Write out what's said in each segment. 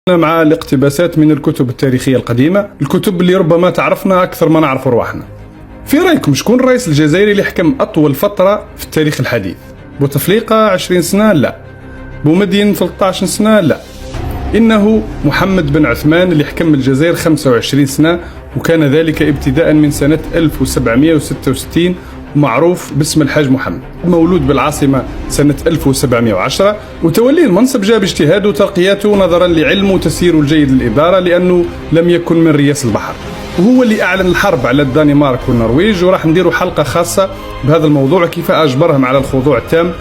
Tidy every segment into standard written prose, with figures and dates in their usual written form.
مع الاقتباسات من الكتب التاريخية القديمة، الكتب اللي ربما تعرفنا أكثر ما نعرف رواحنا. في رأيكم شكون الرئيس الجزائري اللي حكم أطول فترة في التاريخ الحديث؟ بوتفليقة 20 سنة؟ لا. بومدين 13 سنة؟ لا. إنه محمد بن عثمان اللي حكم الجزائر 25 سنة، وكان ذلك ابتداء من سنة 1766، معروف باسم الحاج محمد. مولود بالعاصمة سنة 1710، وتوليه المنصب جاب اجتهاده وترقياته نظرا لعلمه وتسييره الجيد للإدارة، لأنه لم يكن من رياس البحر، وهو اللي أعلن الحرب على الدنمارك والنرويج. وراح نديروا حلقة خاصة بهذا الموضوع، كيف أجبرهم على الخضوع التام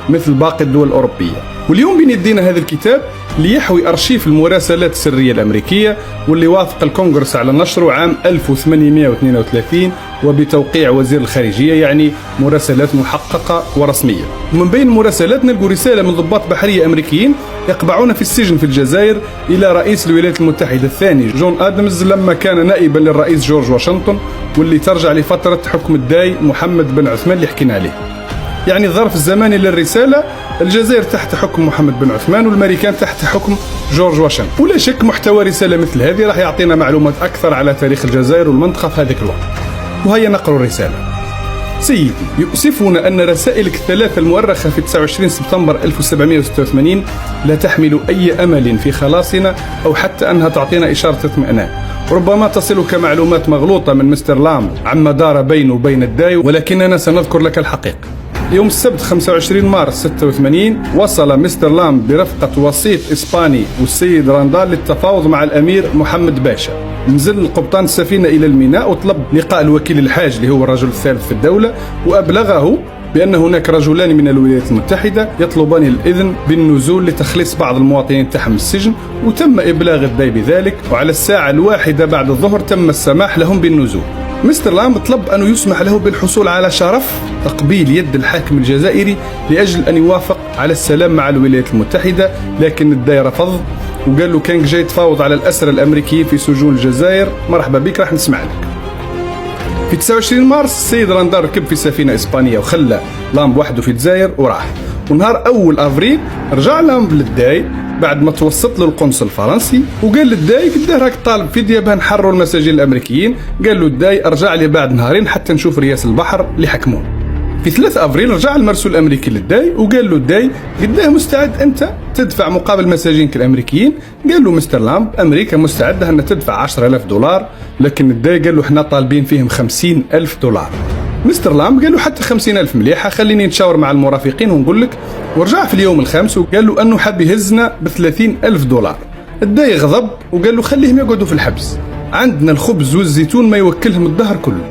مثل باقي الدول الأوروبية. واليوم بين يدينا هذا الكتاب اللي يحوي أرشيف المراسلات السرية الأمريكية، واللي وافق الكونغرس على نشره عام 1832 وبتوقيع وزير الخارجية، يعني مراسلات محققة ورسمية. ومن بين المراسلات نلقوا رسالة من ضباط بحرية أمريكيين يقبعون في السجن في الجزائر إلى رئيس الولايات المتحدة الثاني جون آدمز، لما كان نائبا للرئيس جورج واشنطن، واللي ترجع لفترة حكم الداي محمد بن عثمان اللي حكينا عليه. يعني الظرف الزماني للرسالة، الجزائر تحت حكم محمد بن عثمان والأمريكان تحت حكم جورج واشنطن. ولا شك محتوى رسالة مثل هذه راح يعطينا معلومات أكثر على تاريخ الجزائر والمنطقة في هذاك الوقت. وهيا نقرأ الرسالة. سيدي، يؤسفنا أن رسائلك الثلاثة المؤرخة في 29 سبتمبر 1786 لا تحمل أي أمل في خلاصنا، أو حتى أنها تعطينا إشارة اطمئنان. ربما تصلك معلومات مغلوطة من مستر لام عما دار بينه وبين الداي، ولكننا سنذكر لك الحقيقة. يوم السبت 25 مارس 86 وصل مستر لام برفقة وسيط إسباني والسيد راندال للتفاوض مع الأمير محمد باشا. نزل القبطان السفينة إلى الميناء وطلب لقاء الوكيل الحاج اللي هو الرجل الثالث في الدولة، وأبلغه بأن هناك رجلان من الولايات المتحدة يطلبان الإذن بالنزول لتخليص بعض المواطنين تحت السجن، وتم إبلاغ الداي بذلك. وعلى الساعة 1 بعد الظهر تم السماح لهم بالنزول. مستر لام طلب أنه يسمح له بالحصول على شرف تقبيل يد الحاكم الجزائري لأجل أن يوافق على السلام مع الولايات المتحدة، لكن الداي رفض وقال له كانك جاي تفاوض على الأسرى الأمريكيين في سجون الجزائر، مرحبا بك، راح نسمع لك. في 29 مارس السيد راندار ركب في سفينة إسبانية وخلى لام بوحده في الجزائر وراح. ونهار 1 أفريل رجع لام للداي بعد ما توسط له القنصل الفرنسي، وقال للداي قداه راك طالب فدية باه نحرروا المساجين الأمريكيين. قال له الداي ارجع لي بعد نهارين حتى نشوف رياس البحر اللي حكمون. في 3 أفريل رجع المرسول الأمريكي للداي وقال له الداي قداه مستعد أنت تدفع مقابل مساجينك الأمريكيين. قال له مستر لامب أمريكا مستعدة أن تدفع 10,000 دولار، لكن الداي قال له احنا طالبين فيهم 50,000 دولار. مستر لامب قال له حتى 50,000 مليحة، خليني نتشاور مع المرافقين ونقول لك. ورجع في اليوم الخامس وقال له أنه حاب يهزنا ب30,000 دولار. الداي غضب وقال له خليهم يقعدوا في الحبس، عندنا الخبز والزيتون ما يوكلهم الدهر كله.